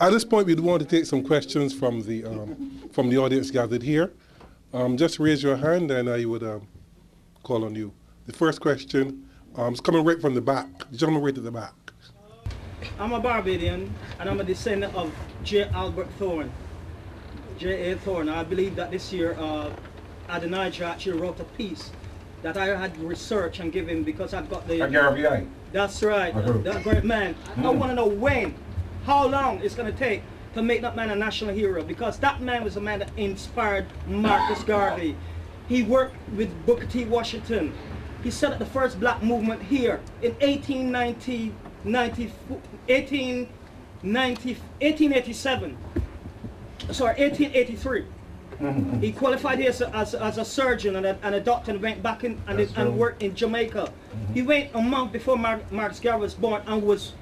At this point, we'd want to take some questions from the audience gathered here. Just raise your hand and I would call on you. The first question is coming right from the back. The gentleman right at the back. I'm a Barbadian and I'm a descendant of J. Albert Thorne. J.A. Thorne. I believe that this year Adonijah actually wrote a piece that I had researched and given because I've got the... That's right, that great man. I want to know when, how long it's going to take to make that man a national hero, because that man was a man that inspired Marcus Garvey. He worked with Booker T. Washington. He set up the first black movement here in 1883. He qualified here as a surgeon and a doctor and went back in and worked in Jamaica. He went a month before Marcus Garvey was born and was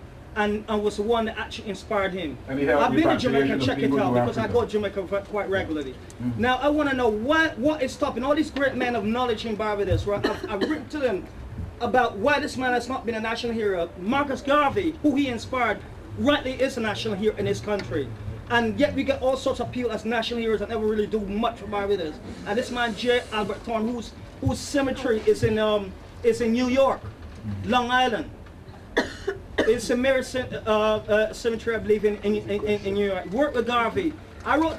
the one that actually inspired him. I've been to Jamaica and check it out because I go to Jamaica quite regularly. Now I want to know what is stopping all these great men of knowledge in Barbados. Right? I've written to them about why this man has not been a national hero. Marcus Garvey, who he inspired, rightly is a national hero in this country. And yet we get all sorts of people as national heroes that never really do much for Barbados. And this man, J. Albert Thorne, whose cemetery is in New York, Long Island. It's a Mary cemetery, I believe, in New York. Worked with Garvey. I wrote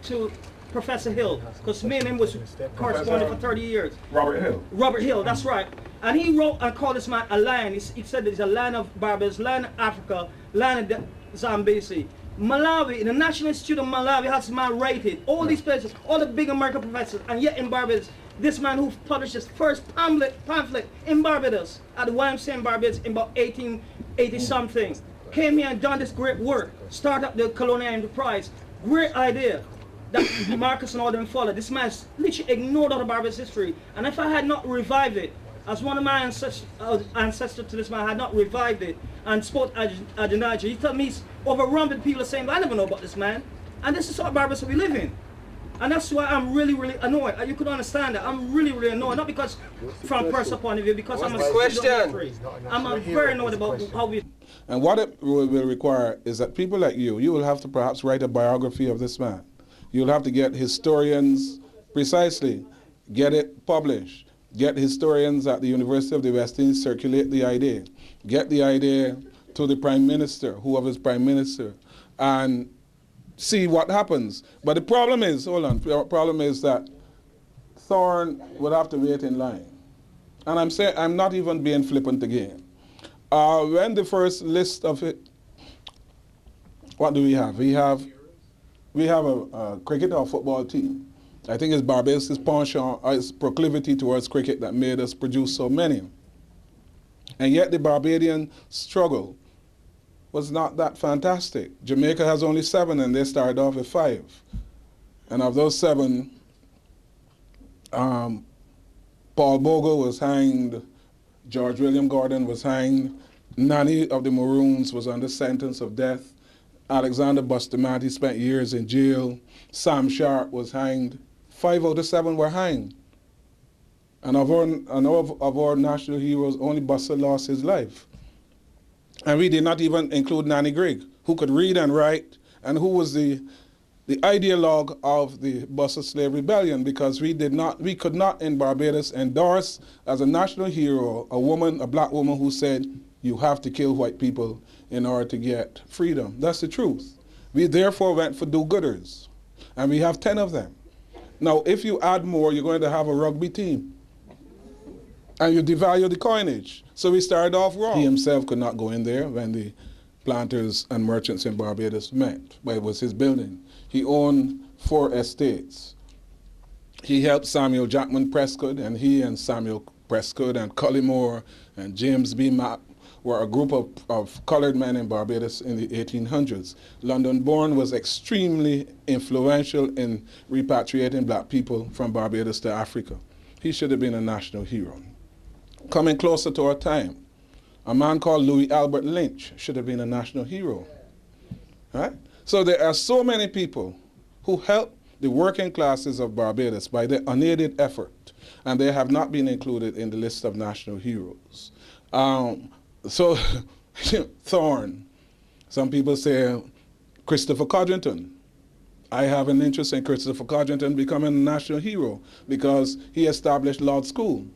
to Professor Hill, because me and him was corresponding for 30 years. Robert Hill. Robert Hill, that's right. And he wrote and called this man a lion. He said there's a lion of Barbados, lion of Africa, lion of Zambezi. Malawi, in the National Institute of Malawi has this man rated. All these places, all the big American professors, and yet in Barbados, this man who published his first pamphlet in Barbados, at the YMCA in Barbados in about 1880 something, came here and done this great work, started up the colonial enterprise. Great idea that Marcus and all them followed. This man's literally ignored all the Barbados history. And if I had not revived it, as one of my ancestors to this man had not revived it and spoke Adonijah, he told me he's overrun with people saying, I never know about this man. And this is what Barbados we live in. And that's why I'm really, really annoyed. You could understand that. I'm really, really annoyed. Not because from a personal point of view, because I'm a question. I'm very annoyed about how we... And what it will require is that people like you will have to perhaps write a biography of this man. You'll have to get historians, precisely, get it published. Get historians at the University of the West Indies, circulate the idea. Get the idea to the Prime Minister, whoever is Prime Minister, and see what happens. But the problem is, hold on, the problem is that Thorne would have to wait in line. And I'm not even being flippant again. When the first list of it, what do we have? We have a cricket or football team. I think it's Barbados' penchant, its proclivity towards cricket that made us produce so many. And yet the Barbadian struggle was not that fantastic. Jamaica has only 7 and they started off with 5. And of those 7, Paul Bogle was hanged, George William Gordon was hanged, Nanny of the Maroons was under sentence of death, Alexander Bustamante spent years in jail, Sam Sharp was hanged. 5 out of 7 were hanged. And of our national heroes, only Buster lost his life. And we did not even include Nanny Grigg, who could read and write, and who was the ideologue of the Buster Slave Rebellion, because we could not in Barbados endorse as a national hero a black woman who said, you have to kill white people in order to get freedom. That's the truth. We therefore went for do-gooders, and we have 10 of them. Now, if you add more, you're going to have a rugby team. And you devalue the coinage. So we started off wrong. He himself could not go in there when the planters and merchants in Barbados met, but it was his building. He owned 4 estates. He helped Samuel Jackman Prescott, and he and Samuel Prescott and Cullimore and James B. Mapp were a group of colored men in Barbados in the 1800s. London Bourne was extremely influential in repatriating black people from Barbados to Africa. He should have been a national hero. Coming closer to our time, a man called Louis Albert Lynch should have been a national hero. Right? So there are so many people who helped the working classes of Barbados by their unaided effort, and they have not been included in the list of national heroes. So Thorne, Some people say Christopher Codrington. I have an interest in Christopher Codrington becoming a national hero because he established Lord School.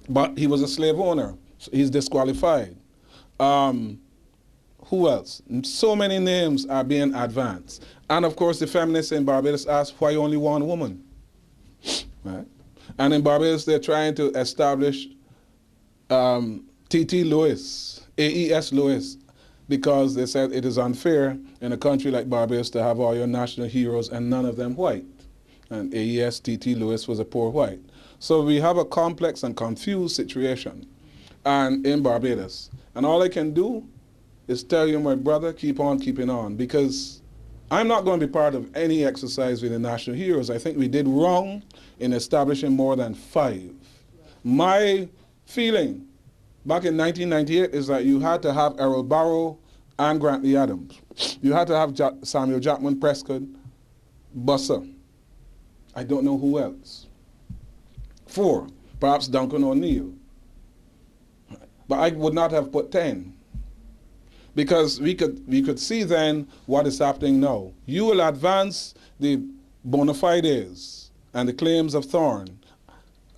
But he was a slave owner, so he's disqualified. Who else? So many names are being advanced. And of course, the feminists in Barbados ask why only one woman, right? And in Barbados, they're trying to establish T.T. Lewis, A.E.S. Lewis, because they said it is unfair in a country like Barbados to have all your national heroes and none of them white. And A.E.S. T.T. Lewis was a poor white. So we have a complex and confused situation and in Barbados. And all I can do is tell you, my brother, keep on keeping on, because I'm not going to be part of any exercise with the national heroes. I think we did wrong in establishing more than 5. My feeling back in 1998 is that you had to have Errol Barrow and Grantley Adams. You had to have Samuel Jackman Prescott, Busser. I don't know who else. 4, perhaps Duncan O'Neill. But I would not have put 10. Because we could see then what is happening now. You will advance the bona fides and the claims of Thorne.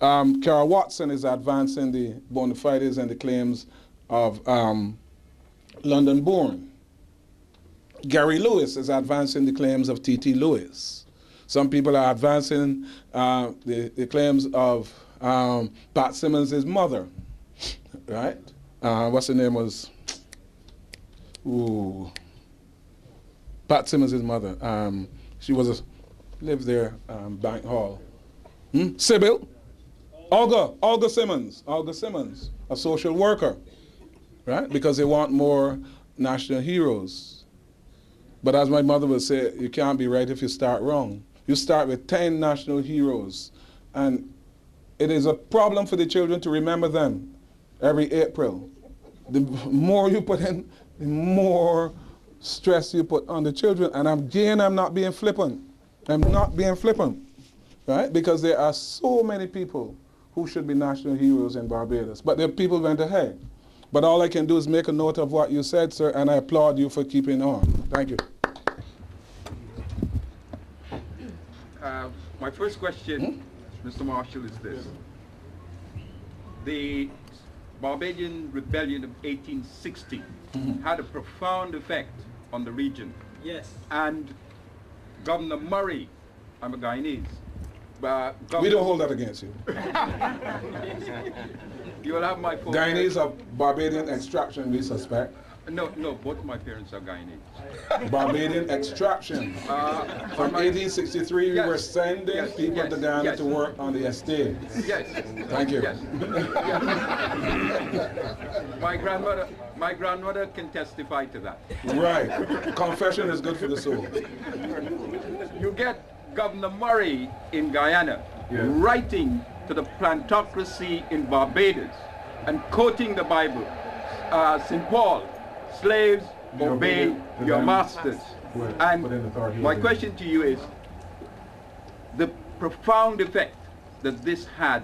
Carol Watson is advancing the bona fides and the claims of London Bourne. Gary Lewis is advancing the claims of T.T. Lewis. Some people are advancing the claims of Pat Simmons' mother, right? What's her name was? Ooh. Pat Simmons' mother. She was lived there, Bank Hall. Sybil? Olga Simmons, a social worker, right? Because they want more national heroes. But as my mother would say, you can't be right if you start wrong. You start with 10 national heroes, and it is a problem for the children to remember them every April. The more you put in, the more stress you put on the children. And I'm not being flippant. I'm not being flippant, right? Because there are so many people who should be national heroes in Barbados, but the people went ahead. But all I can do is make a note of what you said, sir, and I applaud you for keeping on. Thank you. My first question, Mr. Marshall, is this. The Barbadian Rebellion of 1860 had a profound effect on the region. Yes. And Governor Murray, I'm a Guyanese. We don't hold that against you. You will have my phone. Guyanese of Barbadian extraction, we suspect. No, both my parents are Guyanese. Barbadian extraction. From 1863, we were sending people to Ghana to work on the estate. Yes. Thank you. Yes. My grandmother can testify to that. Right. Confession is good for the soul. You get Governor Murray in Guyana writing to the plantocracy in Barbados and quoting the Bible. St. Paul, slaves, obey your masters. And my question to you is, the profound effect that this had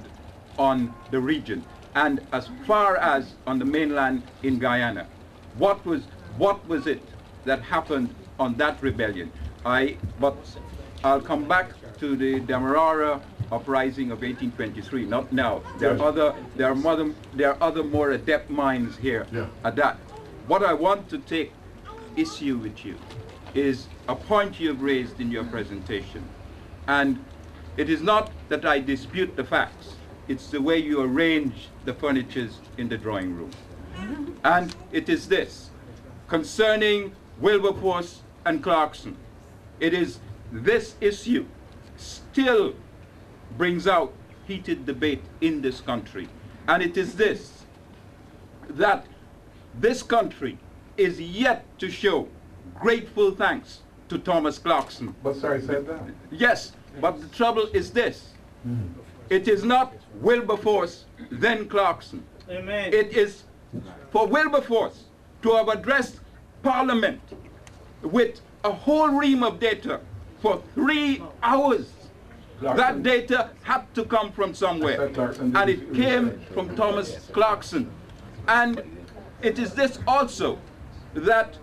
on the region, and as far as on the mainland in Guyana, what was it that happened on that rebellion? But I'll come back to the Demerara uprising of 1823. Not now. There are other more adept minds here at that. What I want to take issue with you is a point you have raised in your presentation, and it is not that I dispute the facts. It's the way you arrange the furnitures in the drawing room. And it is this, concerning Wilberforce and Clarkson. It is this issue still brings out heated debate in this country. And it is this, that this country is yet to show grateful thanks to Thomas Clarkson. But sorry, said that? Yes, but the trouble is this. It is not Wilberforce, then Clarkson. Amen. It is for Wilberforce to have addressed Parliament with a whole ream of data for 3 hours. That data had to come from somewhere, and it came from Thomas Clarkson. And it is this also, that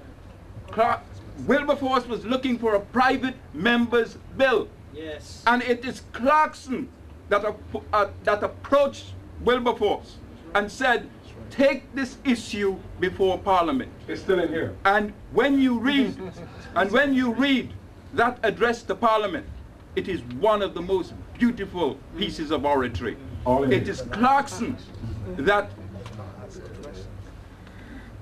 Wilberforce was looking for a private member's bill. Yes. And it is Clarkson that approached Wilberforce and said, take this issue before Parliament. It's still in here. And when you read, that address to Parliament, it is one of the most beautiful pieces of oratory. It is Clarkson that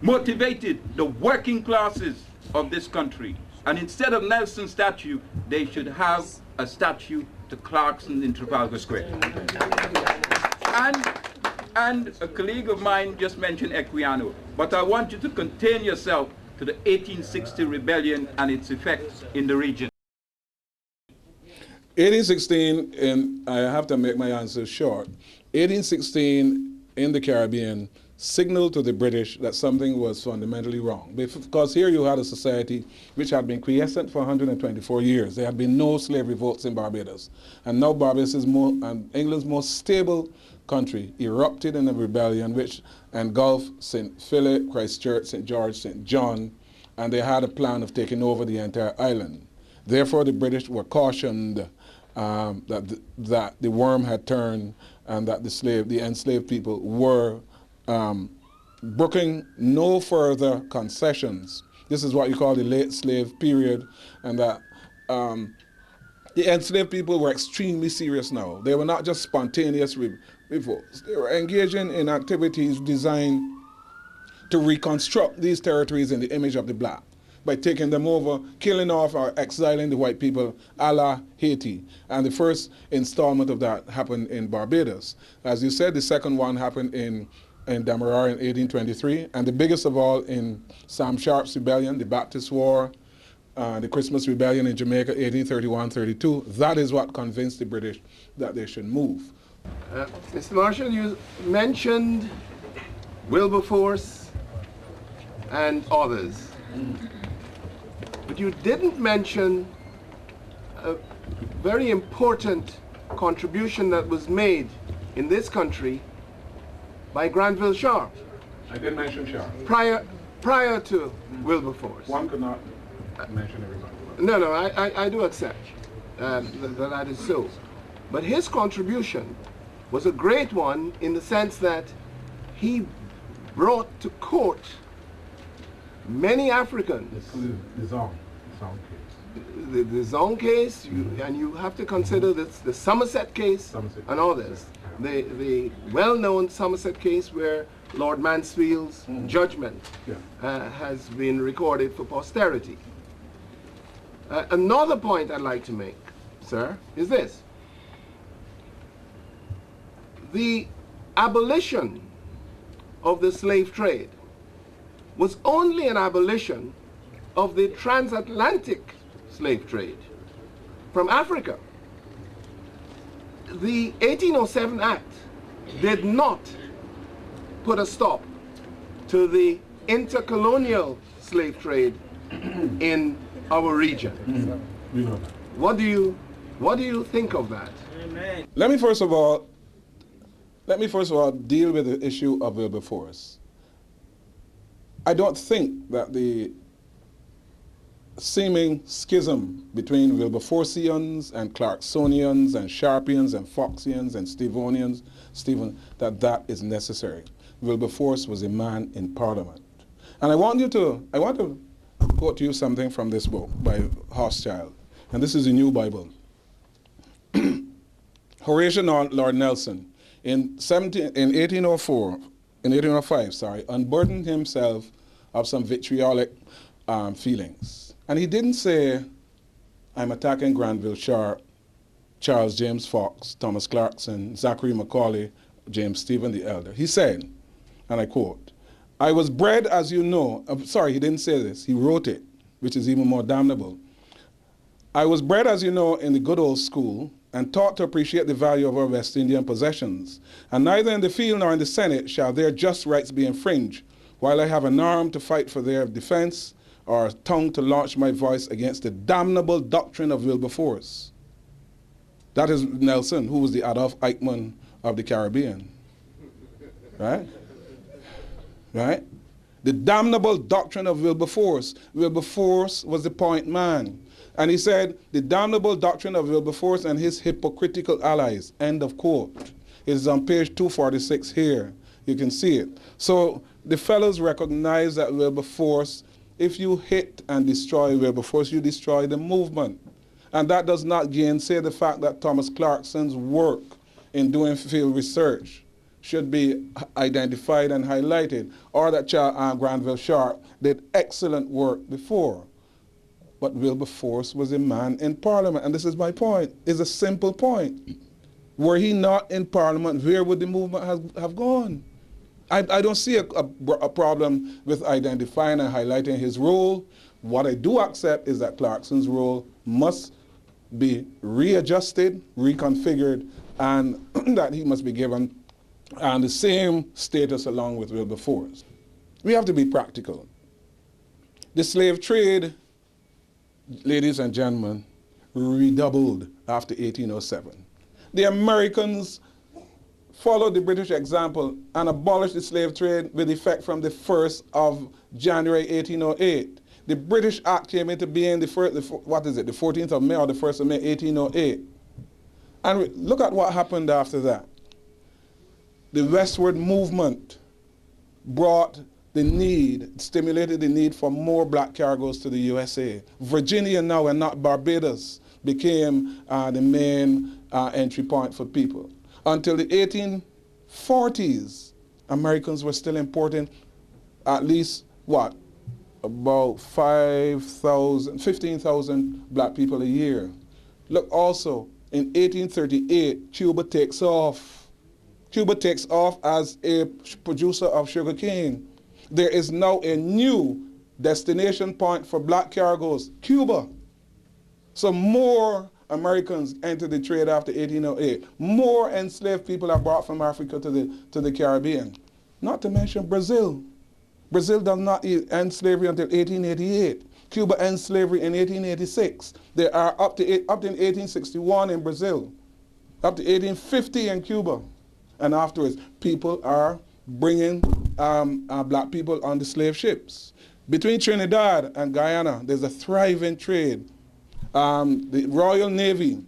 motivated the working classes of this country. And instead of Nelson's statue, they should have a statue to Clarkson in Trafalgar Square. And a colleague of mine just mentioned Equiano, but I want you to contain yourself to the 1860 rebellion and its effects in the region. 1816, and I have to make my answer short, 1816 in the Caribbean signaled to the British that something was fundamentally wrong. Because here you had a society which had been quiescent for 124 years. There had been no slave revolts in Barbados. And now Barbados is England's most stable country erupted in a rebellion which engulfed St. Philip, Christchurch, St. George, St. John, and they had a plan of taking over the entire island. Therefore, the British were cautioned that the worm had turned and that the enslaved people were brooking no further concessions. This is what you call the late slave period, and that the enslaved people were extremely serious now. They were not just spontaneous revolts. They were engaging in activities designed to reconstruct these territories in the image of the black by taking them over, killing off or exiling the white people a la Haiti. And the first installment of that happened in Barbados. As you said, the second one happened in Demerara in 1823, and the biggest of all in Sam Sharp's rebellion, the Baptist War, the Christmas Rebellion in Jamaica, 1831-32. That is what convinced the British that they should move. Mr. Marshall, you mentioned Wilberforce and others, but you didn't mention a very important contribution that was made in this country by Granville Sharp. I did mention Sharp. Prior to Wilberforce. One could not mention everybody. No, I do accept that is so. But his contribution was a great one in the sense that he brought to court many Africans. The Zong case. The Zong case, and you have to consider the Somerset case and others. The well-known Somerset case where Lord Mansfield's judgment has been recorded for posterity. Another point I'd like to make, sir, is this. The abolition of the slave trade was only an abolition of the transatlantic slave trade from Africa. The 1807 Act did not put a stop to the intercolonial slave trade in our region. What do you think of that? Amen. Let me first of all deal with the issue of Wilberforce. I don't think that the seeming schism between Wilberforcians and Clarksonians and Sharpians and Foxians and Stevonians, that is necessary. Wilberforce was a man in Parliament. And I want to quote to you something from this book by Hochschild, and this is a New Bible. Horatio Lord Nelson, in 1805, unburdened himself of some vitriolic feelings. And he didn't say, I'm attacking Granville Sharp, Charles James Fox, Thomas Clarkson, Zachary Macaulay, James Stephen the Elder. He said, and I quote, I was bred, as you know, sorry, he didn't say this, he wrote it, which is even more damnable. I was bred, as you know, in the good old school and taught to appreciate the value of our West Indian possessions. And neither in the field nor in the Senate shall their just rights be infringed, while I have an arm to fight for their defense or a tongue to launch my voice against the damnable doctrine of Wilberforce. That is Nelson, who was the Adolf Eichmann of the Caribbean. Right? Right? The damnable doctrine of Wilberforce. Wilberforce was the point man. And he said, the damnable doctrine of Wilberforce and his hypocritical allies. End of quote. It is on page 246 here. You can see it. So the fellows recognize that Wilberforce, if you hit and destroy Wilberforce, you destroy the movement. And that does not gainsay the fact that Thomas Clarkson's work in doing field research should be identified and highlighted, or that Granville Sharp did excellent work before. But Wilberforce was a man in Parliament, and this is my point. It's a simple point. Were he not in Parliament, where would the movement have gone? I don't see a problem with identifying and highlighting his role. What I do accept is that Clarkson's role must be readjusted, reconfigured, and that he must be given the same status along with Wilberforce. We have to be practical. The slave trade, ladies and gentlemen, redoubled after 1807. The Americans followed the British example and abolished the slave trade with effect from the 1st of January 1808. The British Act came into being the 14th of May or the 1st of May 1808. And look at what happened after that. The westward movement brought the need, stimulated the need for more black cargoes to the USA. Virginia now, and not Barbados, became the main entry point for people. Until the 1840s, Americans were still importing at least, what, about 15,000 black people a year. Look also, in 1838, Cuba takes off. Cuba takes off as a producer of sugar cane. There is now a new destination point for black cargoes, Cuba. So more Americans entered the trade after 1808. More enslaved people are brought from Africa to the Caribbean. Not to mention Brazil. Brazil does not end slavery until 1888. Cuba ends slavery in 1886. There are up to 1861 in Brazil, up to 1850 in Cuba. And afterwards, people are bringing black people on the slave ships. Between Trinidad and Guyana, there's a thriving trade. The Royal Navy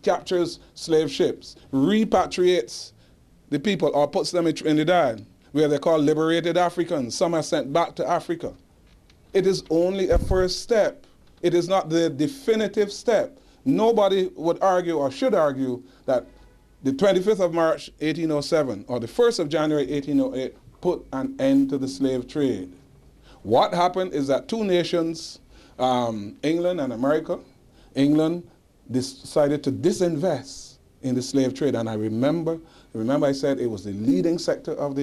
captures slave ships, repatriates the people or puts them in Trinidad, where they're called liberated Africans. Some are sent back to Africa. It is only a first step. It is not the definitive step. Nobody would argue or should argue that the 25th of March, 1807, or the 1st of January, 1808, put an end to the slave trade. What happened is that two nations, England and America, England decided to disinvest in the slave trade. And I remember I said it was the leading sector of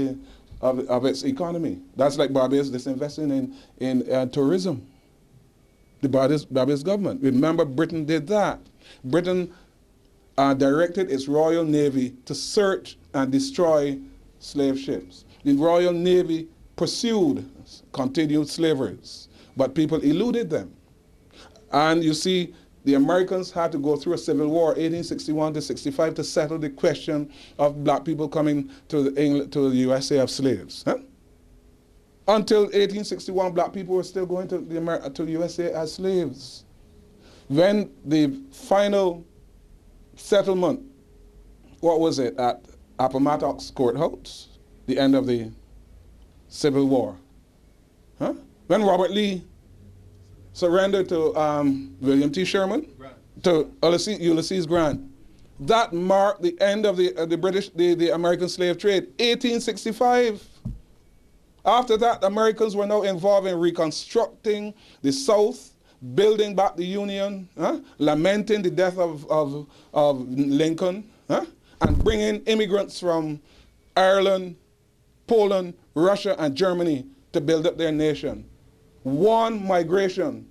its economy. That's like Barbados disinvesting in tourism. The Barbados government. Remember, Britain did that. Britain directed its Royal Navy to search and destroy slave ships. The Royal Navy pursued continued slavers, but people eluded them. And you see, the Americans had to go through a civil war, 1861 to 65, to settle the question of black people coming to the USA as slaves. Huh? Until 1861, black people were still going to the USA as slaves. When the final settlement, what was it, at Appomattox Courthouse, the end of the Civil War. Huh? When Robert Lee surrendered to William T. Sherman, to Ulysses Grant, that marked the end of the American slave trade, 1865. After that, Americans were now involved in reconstructing the South, building back the Union, lamenting the death of Lincoln, and bringing immigrants from Ireland, Poland, Russia, and Germany to build up their nation. One migration,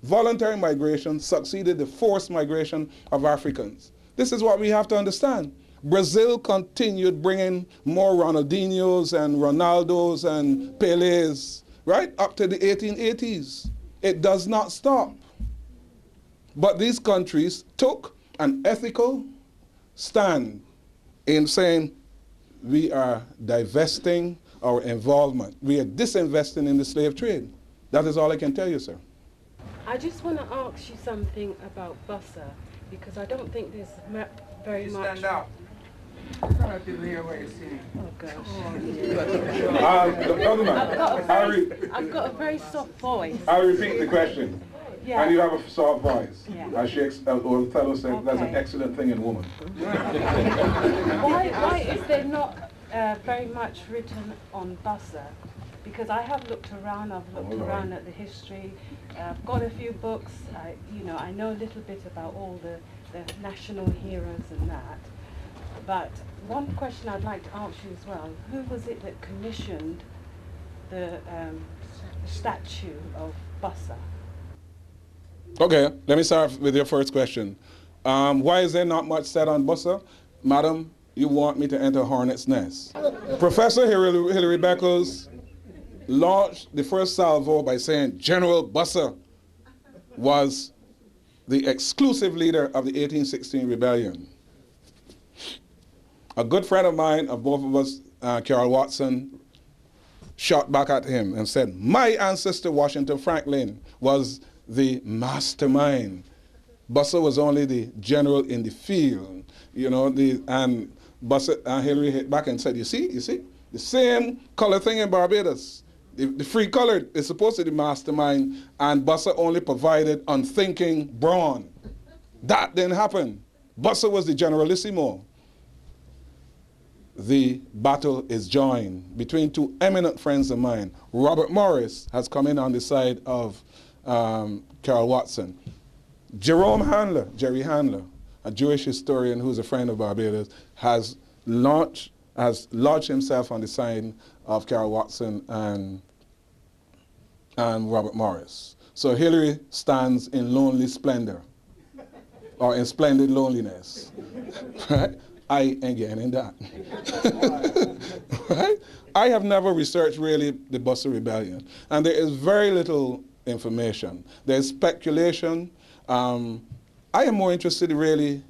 voluntary migration, succeeded the forced migration of Africans. This is what we have to understand. Brazil continued bringing more Ronaldinhos and Ronaldos and Pelés, right, up to the 1880s. It does not stop. But these countries took an ethical stand in saying we are divesting our involvement. We are disinvesting in the slave trade. That is all I can tell you, sir. I just want to ask you something about Bussa, because I don't think there's very much... Stand up. I didn't hear what you're saying. Oh gosh. I've got a very soft voice. I'll repeat the question. Yeah. And you have a soft voice. Yeah. As Othello said, that's an excellent thing in woman. Why is there not very much written on Bussa? Because I have looked around, around at the history, I've got a few books, I know a little bit about all the national heroes and that. But one question I'd like to ask you as well, who was it that commissioned the statue of Bussa? Okay, let me start with your first question. Why is there not much said on Bussa? Madam, you want me to enter a hornet's nest. Professor Hilary Beckles launched the first salvo by saying General Bussa was the exclusive leader of the 1816 rebellion. A good friend of mine, of both of us, Carol Watson, shot back at him and said, my ancestor Washington Franklin was the mastermind. Bussa was only the general in the field, and Bussa and Hillary hit back and said, you see, the same color thing in Barbados. The free colored is supposed to be the mastermind, and Bussa only provided unthinking brawn. That didn't happen. Bussa was the generalissimo. The battle is joined between two eminent friends of mine. Robert Morris has come in on the side of Carol Watson. Jerome Handler, Jerry Handler, a Jewish historian who's a friend of Barbados, has lodged himself on the side of Carol Watson and Robert Morris. So Hillary stands in lonely splendor, or in splendid loneliness, right? I ain't getting in that. Right? I have never researched really the Bussa Rebellion, and there is very little information. There's speculation. I am more interested really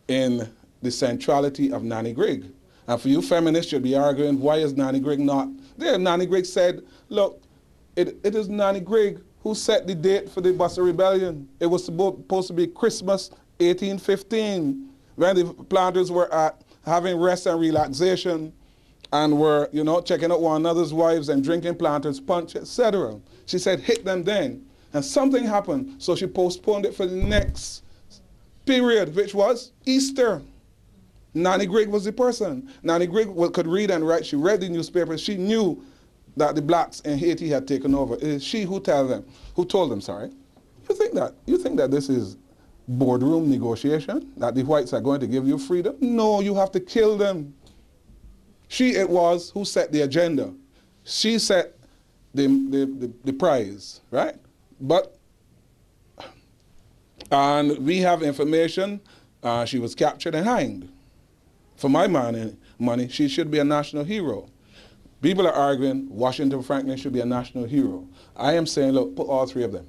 in the centrality of Nanny Grigg. And for you feminists, you'll be arguing, why is Nanny Grigg not there? Nanny Grigg said, look, it is Nanny Grigg who set the date for the Bussa Rebellion. It was supposed to be Christmas 1815. When the planters were having rest and relaxation and were, checking out one another's wives and drinking planters' punch, etc. She said, hit them then. And something happened, so she postponed it for the next period, which was Easter. Nanny Grigg was the person. Nanny Grigg could read and write. She read the newspaper. She knew that the blacks in Haiti had taken over. It is she who told them, You think that this is boardroom negotiation, that the whites are going to give you freedom? No, you have to kill them. It was who set the agenda. She set the prize, right? And we have information, she was captured and hanged. For my money, she should be a national hero. People are arguing Washington Franklin should be a national hero. I am saying, look, put all three of them.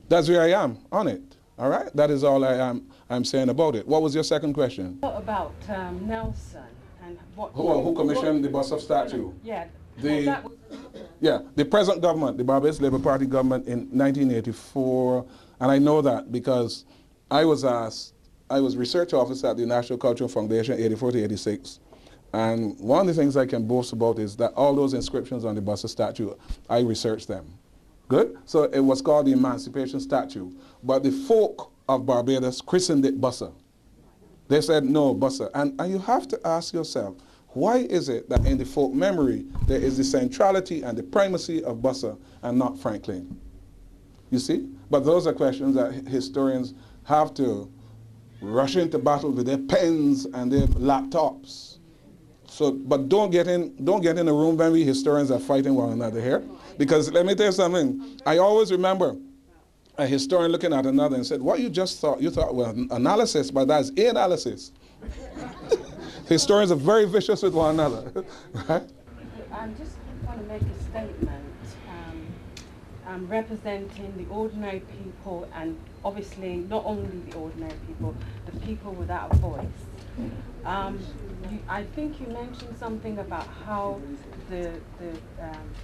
That's where I am on it. All right, that is all I'm saying about it. What was your second question? What about Nelson and what? Who commissioned the Bussa statue? Yeah. The present government, the Barbados Labour Party government in 1984, and I know that because I was research officer at the National Cultural Foundation 84 to 86, and one of the things I can boast about is that all those inscriptions on the Bussa statue, I researched them. Good? So it was called the Emancipation Statue. But the folk of Barbados christened it Bussa. They said, no, Bussa. And you have to ask yourself, why is it that in the folk memory there is the centrality and the primacy of Bussa and not Franklin? You see? But those are questions that historians have to rush into battle with their pens and their laptops. So, but don't get in a room when we historians are fighting one another here. Because let me tell you something, I always remember a historian looking at another and said, what you just thought, you thought, well, analysis, but that's analysis. Historians are very vicious with one another, right? I just want to make a statement. I'm representing the ordinary people, and obviously not only the ordinary people, the people without a voice. I think you mentioned something about how the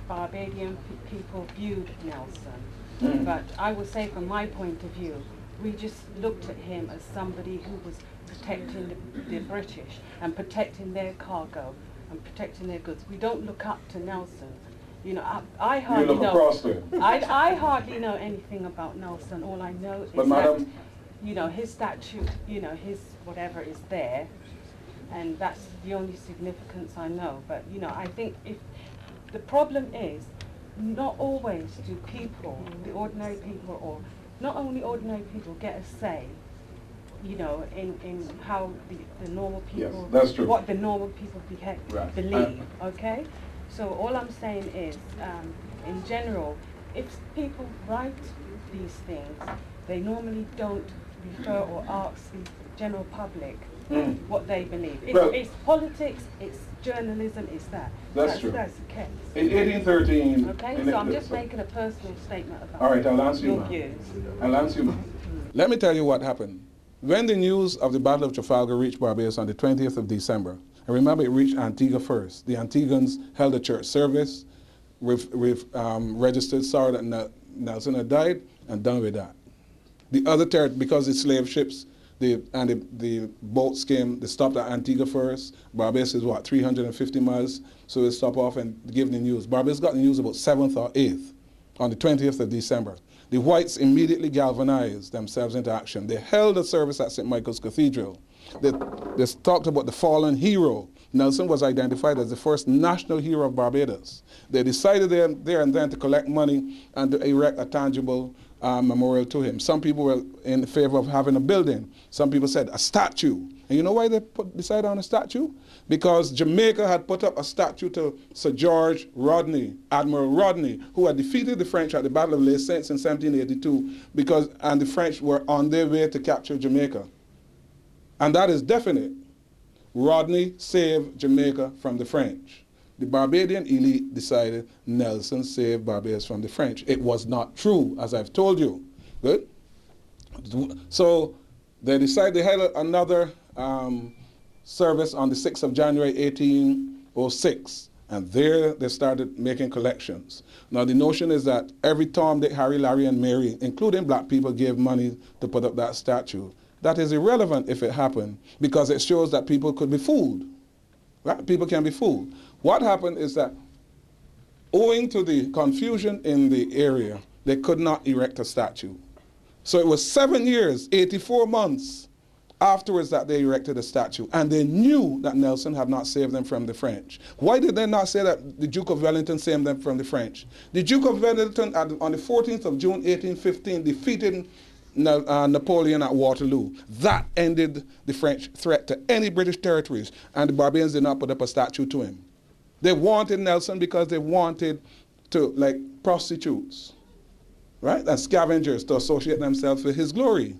Barbadian people viewed Nelson, but I would say from my point of view, we just looked at him as somebody who was protecting the British and protecting their cargo and protecting their goods. We don't look up to Nelson. You know, I hardly know. I hardly know anything about Nelson. All I know is that, you know, his statue, you know, his whatever is there, and that's the only significance I know. But you know, I think if the problem is, not always do people, the ordinary people, or not only ordinary people, get a say, you know, in how the normal people, yes, that's true. what the normal people believe. Okay. So all I'm saying is, in general, if people write these things, they normally don't refer or ask the general public what they believe. It's politics, it's journalism, it's that. That's true. That's the case. In 1813... Okay, so I'm just making a personal statement about all right, I'll answer your you, views. I'll answer you. Let me tell you what happened. When the news of the Battle of Trafalgar reached Barbados on the 20th of December, and remember, it reached Antigua first. The Antiguans held a church service, registered sorrow that Nelson had died, and done with that. The other territory, because the slave ships the boats came, they stopped at Antigua first. Barbados is what, 350 miles? So they stop off and give the news. Barbados got the news about 7th or 8th on the 20th of December. The whites immediately galvanized themselves into action. They held a service at St. Michael's Cathedral. They talked about the fallen hero. Nelson was identified as the first national hero of Barbados. They decided there and then to collect money and to erect a tangible memorial to him. Some people were in favor of having a building. Some people said a statue. And you know why they decided on a statue? Because Jamaica had put up a statue to Sir George Rodney, Admiral Rodney, who had defeated the French at the Battle of Les Saints in 1782, and the French were on their way to capture Jamaica. And that is definite. Rodney saved Jamaica from the French. The Barbadian elite decided Nelson saved Barbados from the French. It was not true, as I've told you. Good? So they decided they had another service on the 6th of January 1806. And there they started making collections. Now the notion is that every Tom, Dick, Harry, Larry, and Mary, including black people, gave money to put up that statue. That is irrelevant if it happened, because it shows that people could be fooled. Right? People can be fooled. What happened is that, owing to the confusion in the area, they could not erect a statue. So it was 7 years, 84 months afterwards that they erected a statue, and they knew that Nelson had not saved them from the French. Why did they not say that the Duke of Wellington saved them from the French? The Duke of Wellington, on the 14th of June, 1815, defeated Napoleon at Waterloo. That ended the French threat to any British territories, and the Barbadians did not put up a statue to him. They wanted Nelson because they wanted to, like prostitutes, right, and scavengers, to associate themselves with his glory,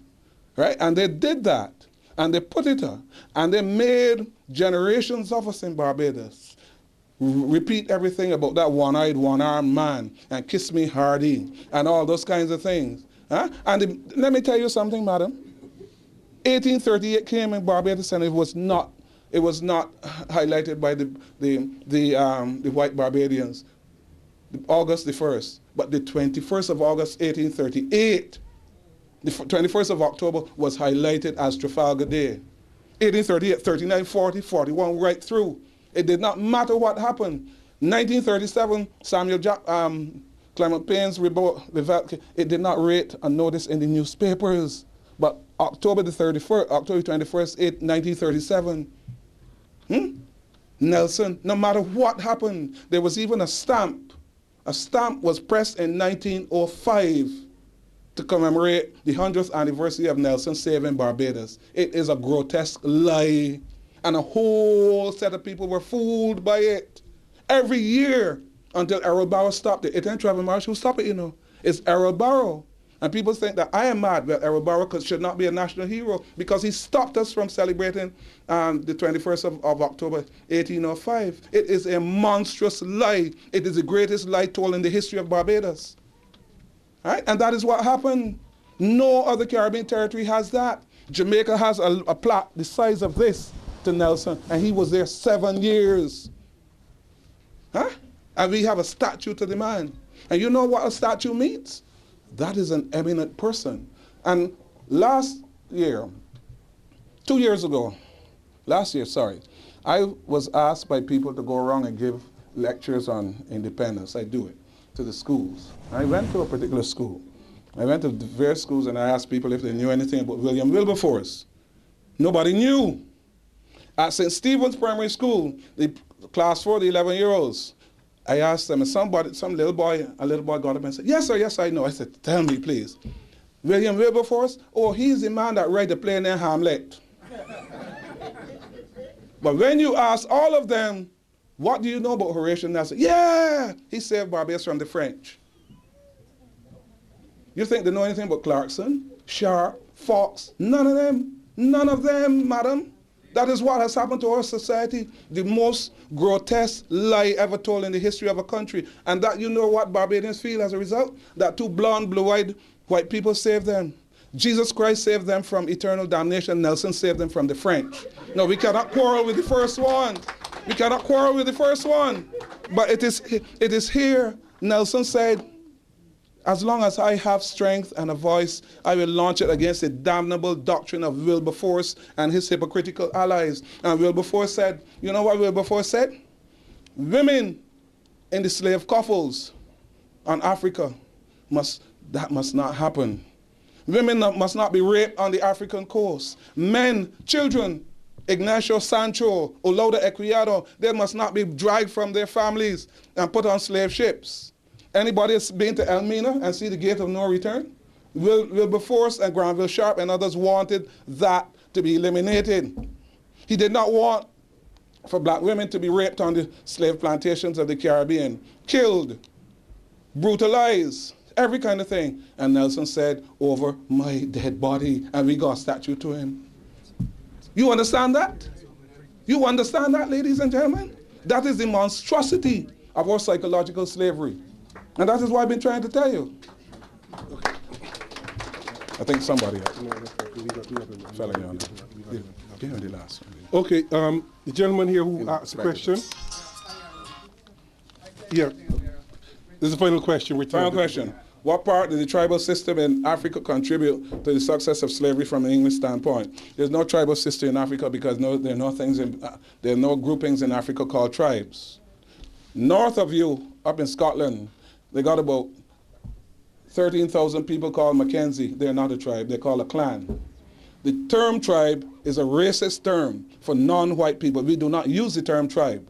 right? And they did that, and they put it up, and they made generations of us in Barbados repeat everything about that one-eyed, one-armed man, and kiss me hardy, and all those kinds of things. Huh? And let me tell you something, madam. 1838 came in Barbados, and it was not highlighted by the white Barbadians, August the 1st, but the 21st of August, 1838, the 21st of October was highlighted as Trafalgar Day. 1838, 39, 40, 41, right through. It did not matter what happened. 1937, Clement Payne's revolt, it did not rate a notice in the newspapers. But October 21st, 1937, Nelson, no matter what happened, there was even a stamp. A stamp was pressed in 1905 to commemorate the 100th anniversary of Nelson saving Barbados. It is a grotesque lie, and a whole set of people were fooled by it. Every year, until Errol Barrow stopped it. It ain't Trevor Marsh who stopped it, you know. It's Errol Barrow. And people think that I am mad that Errol Barrow should not be a national hero because he stopped us from celebrating the 21st of October, 1805. It is a monstrous lie. It is the greatest lie told in the history of Barbados. Right? And that is what happened. No other Caribbean territory has that. Jamaica has a plaque the size of this to Nelson, and he was there 7 years. Huh? And we have a statue to the man. And you know what a statue means? That is an eminent person. And last year, 2 years ago, last year, sorry, I was asked by people to go around and give lectures on independence. I do it to the schools. I went to a particular school. I went to various schools and I asked people if they knew anything about William Wilberforce. Nobody knew. At St. Stephen's Primary School, the class 4, the 11-year-olds, I asked them, and some little boy got up and said, yes, sir, yes, I know. I said, tell me, please. William Wilberforce? Oh, he's the man that wrote the play named Hamlet. But when you ask all of them, what do you know about Horatio Nelson? Yeah, he saved Barbados from the French. You think they know anything about Clarkson, Sharp, Fox? None of them. None of them, madam. That is what has happened to our society, the most grotesque lie ever told in the history of a country. And that, you know what Barbadians feel as a result? That two blonde, blue-eyed white people saved them. Jesus Christ saved them from eternal damnation. Nelson saved them from the French. No, we cannot quarrel with the first one. We cannot quarrel with the first one. But it is here, Nelson said, as long as I have strength and a voice, I will launch it against the damnable doctrine of Wilberforce and his hypocritical allies. And Wilberforce said, you know what Wilberforce said? Women in the slave coffles on Africa, that must not happen. Women must not be raped on the African coast. Men, children, Ignacio Sancho, Oloda Equiado, they must not be dragged from their families and put on slave ships. Anybody has been to Elmina and see the gate of no return? Wilberforce and Granville Sharp and others wanted that to be eliminated. He did not want for black women to be raped on the slave plantations of the Caribbean, killed, brutalized, every kind of thing. And Nelson said, over my dead body, and we got a statue to him. You understand that? You understand that, ladies and gentlemen? That is the monstrosity of our psychological slavery. And that is what I've been trying to tell you. Okay. I think somebody else. The last one. Okay, the gentleman here who asked the question. Yeah. This is the final question. Final question. What part did the tribal system in Africa contribute to the success of slavery from an English standpoint? There's no tribal system in Africa because there are no groupings in Africa called tribes. North of you, up in Scotland, they got about 13,000 people called Mackenzie. They're not a tribe, they're called a clan. The term tribe is a racist term for non-white people. We do not use the term tribe.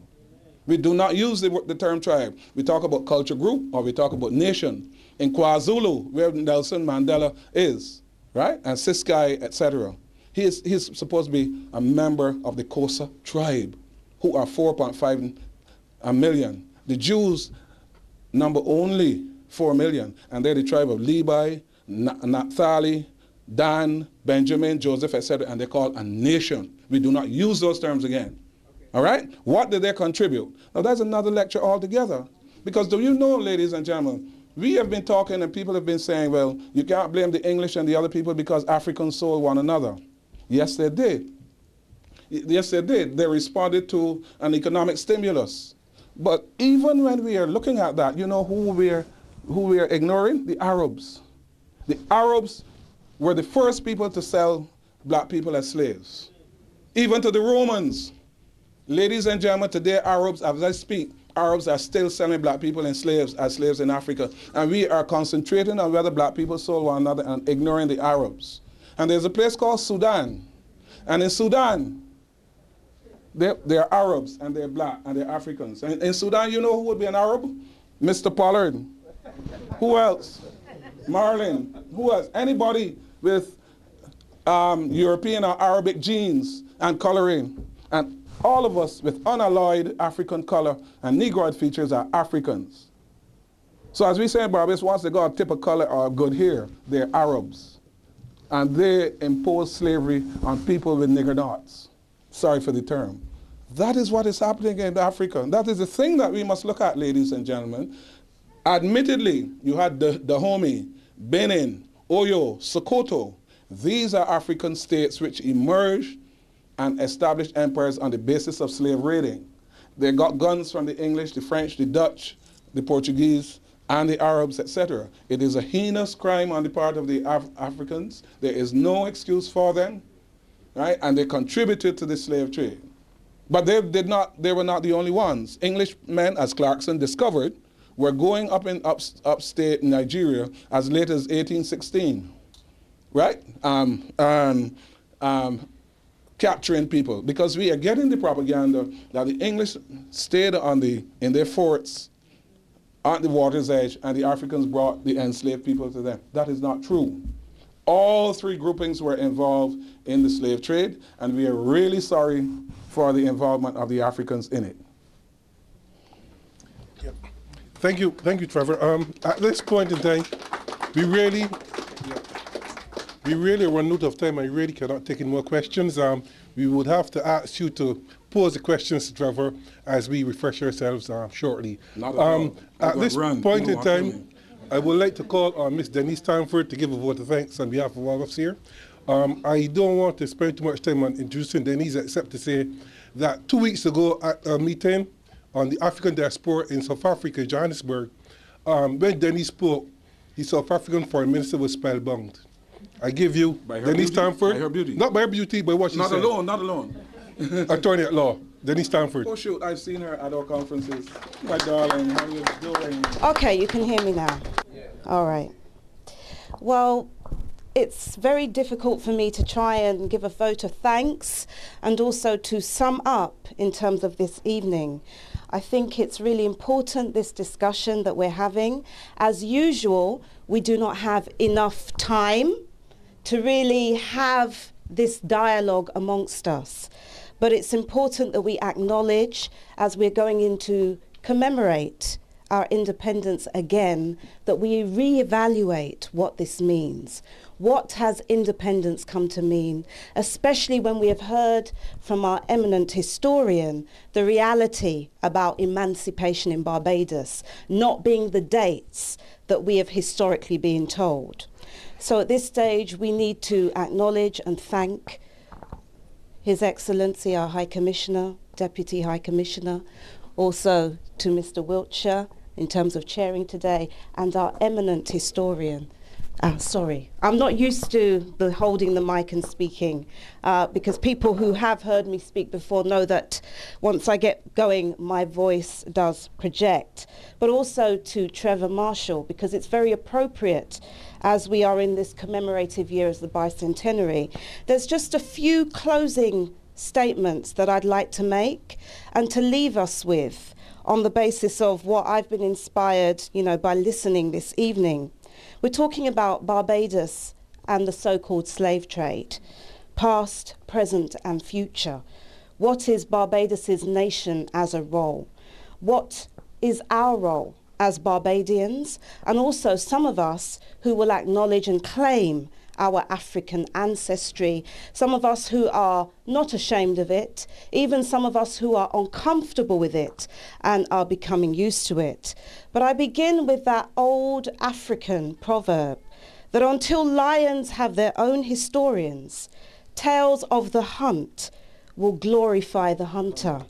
We do not use the term tribe. We talk about culture group or we talk about nation. In KwaZulu, where Nelson Mandela is, right? And Ciskei, etc. He's supposed to be a member of the Xhosa tribe, who are 4.5 million. The Jews number only 4 million, and they're the tribe of Levi, Naphtali, Dan, Benjamin, Joseph, etc., and they're called a nation. We do not use those terms again. All right? What did they contribute? Now, that's another lecture altogether. Because do you know, ladies and gentlemen, we have been talking and people have been saying, well, you can't blame the English and the other people because Africans sold one another. Yes, they did. Yes, they did. They responded to an economic stimulus. But even when we are looking at that, you know who we are ignoring? The Arabs. The Arabs were the first people to sell black people as slaves. Even to the Romans. Ladies and gentlemen, today Arabs, as I speak, Arabs are still selling black people as slaves in Africa. And we are concentrating on whether black people sold one another and ignoring the Arabs. And there's a place called Sudan. And in Sudan, they're Arabs and they're black and they're Africans. And in Sudan, you know who would be an Arab? Mr. Pollard. Who else? Marlin. Who else? Anybody with European or Arabic genes and coloring. And all of us with unalloyed African color and Negroid features are Africans. So as we say in Barbados, once they got a tip of color or good hair, they're Arabs. And they impose slavery on people with nigger knots. Sorry for the term. That is what is happening in Africa. That is the thing that we must look at, ladies and gentlemen. Admittedly, you had Dahomey, Benin, Oyo, Sokoto. These are African states which emerged and established empires on the basis of slave raiding. They got guns from the English, the French, the Dutch, the Portuguese, and the Arabs, etc. It is a heinous crime on the part of the Africans. There is no excuse for them, right? And they contributed to the slave trade. But they were not the only ones. Englishmen, as Clarkson discovered, were going up in upstate Nigeria as late as 1816, right? Capturing people, because we are getting the propaganda that the English stayed in their forts at the water's edge and the Africans brought the enslaved people to them. That is not true. All three groupings were involved in the slave trade, and we are really sorry for the involvement of the Africans in it. Yep. Thank you, Trevor. At this point in time, we really run out of time. I really cannot take any more questions. We would have to ask you to pose the questions to Trevor as we refresh ourselves shortly. Not at all. At this point in time, I would like to call on Ms. Denise Stanford to give a vote of thanks on behalf of all of us here. I don't want to spend too much time on introducing Denise, except to say that 2 weeks ago at a meeting on the African diaspora in South Africa, Johannesburg, when Denise spoke, the South African Foreign Minister was spellbound. I give you Denise Stanford. By her beauty. Not by her beauty, by what she said. Not alone. Attorney at law, Denise Stanford. Oh shoot, I've seen her at our conferences. My darling, how you doing? Okay, you can hear me now. Yeah. All right. Well, it's very difficult for me to try and give a vote of thanks and also to sum up in terms of this evening. I think it's really important, this discussion that we're having. As usual, we do not have enough time to really have this dialogue amongst us. But it's important that we acknowledge, as we're going in to commemorate our independence again, that we reevaluate what this means. What has independence come to mean, especially when we have heard from our eminent historian the reality about emancipation in Barbados not being the dates that we have historically been told. So at this stage, we need to acknowledge and thank His Excellency, our High Commissioner, Deputy High Commissioner, also to Mr. Wiltshire in terms of chairing today, and our eminent historian. Sorry, I'm not used to holding the mic and speaking because people who have heard me speak before know that once I get going, my voice does project. But also to Trevor Marshall, because it's very appropriate as we are in this commemorative year as the bicentenary. There's just a few closing statements that I'd like to make and to leave us with on the basis of what I've been inspired, by listening this evening. We're talking about Barbados and the so-called slave trade, past, present, and future. What is Barbados's nation as a role? What is our role as Barbadians? And also some of us who will acknowledge and claim our African ancestry, some of us who are not ashamed of it, even some of us who are uncomfortable with it and are becoming used to it. But I begin with that old African proverb that until lions have their own historians, tales of the hunt will glorify the hunter.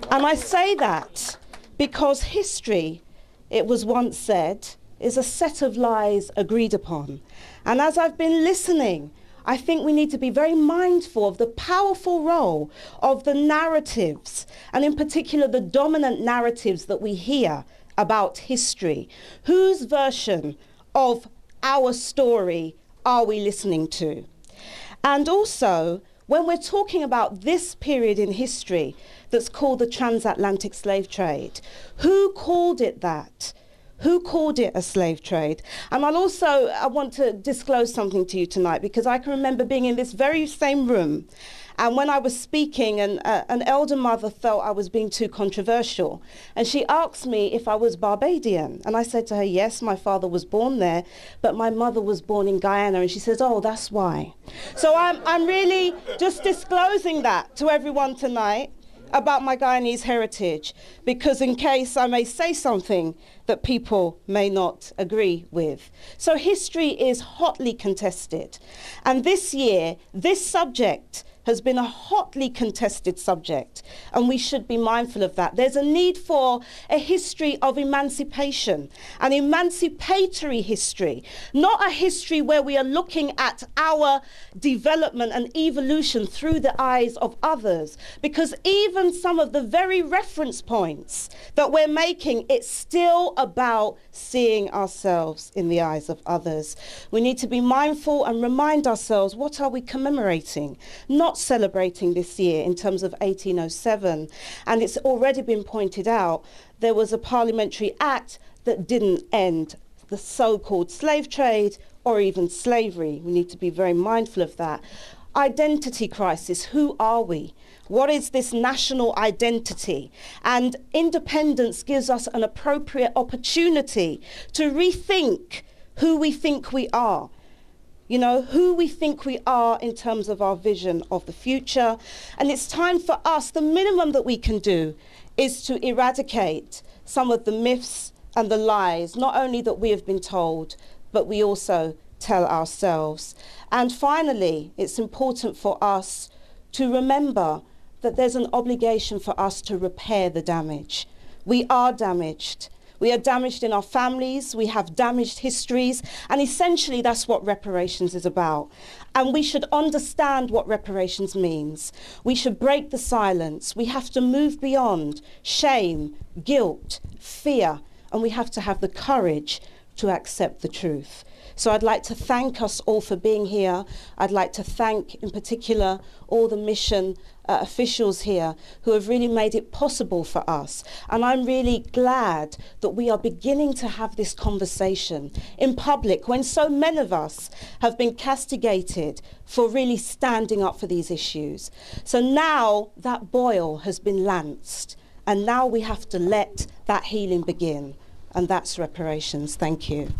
And I say that because history, it was once said, is a set of lies agreed upon. And as I've been listening, I think we need to be very mindful of the powerful role of the narratives, and in particular the dominant narratives that we hear about history. Whose version of our story are we listening to? And also, when we're talking about this period in history that's called the transatlantic slave trade, who called it that? Who called it a slave trade? And I want to disclose something to you tonight, because I can remember being in this very same room, and when I was speaking, an elder mother felt I was being too controversial, and she asked me if I was Barbadian, and I said to her, yes, my father was born there, but my mother was born in Guyana, and she says, oh, that's why. So I'm really just disclosing that to everyone tonight about my Guyanese heritage, because in case I may say something that people may not agree with. So history is hotly contested. And this year, this subject has been a hotly contested subject, and we should be mindful of that. There's a need for a history of emancipation, an emancipatory history, not a history where we are looking at our development and evolution through the eyes of others, because even some of the very reference points that we're making, it's still about seeing ourselves in the eyes of others. We need to be mindful and remind ourselves, what are we commemorating? Not celebrating this year in terms of 1807. And it's already been pointed out, there was a parliamentary act that didn't end the so-called slave trade or even slavery. We need to be very mindful of that. Identity crisis, who are we? What is this national identity? And independence gives us an appropriate opportunity to rethink who we think we are. You know, who we think we are in terms of our vision of the future. And it's time for us, the minimum that we can do is to eradicate some of the myths and the lies, not only that we have been told, but we also tell ourselves. And finally, it's important for us to remember that there's an obligation for us to repair the damage. We are damaged. We are damaged in our families, we have damaged histories, and essentially that's what reparations is about. And we should understand what reparations means. We should break the silence. We have to move beyond shame, guilt, fear, and we have to have the courage to accept the truth. So I'd like to thank us all for being here. I'd like to thank, in particular, all the mission officials here who have really made it possible for us. And I'm really glad that we are beginning to have this conversation in public when so many of us have been castigated for really standing up for these issues. So now that boil has been lanced, and now we have to let that healing begin. And that's reparations. Thank you.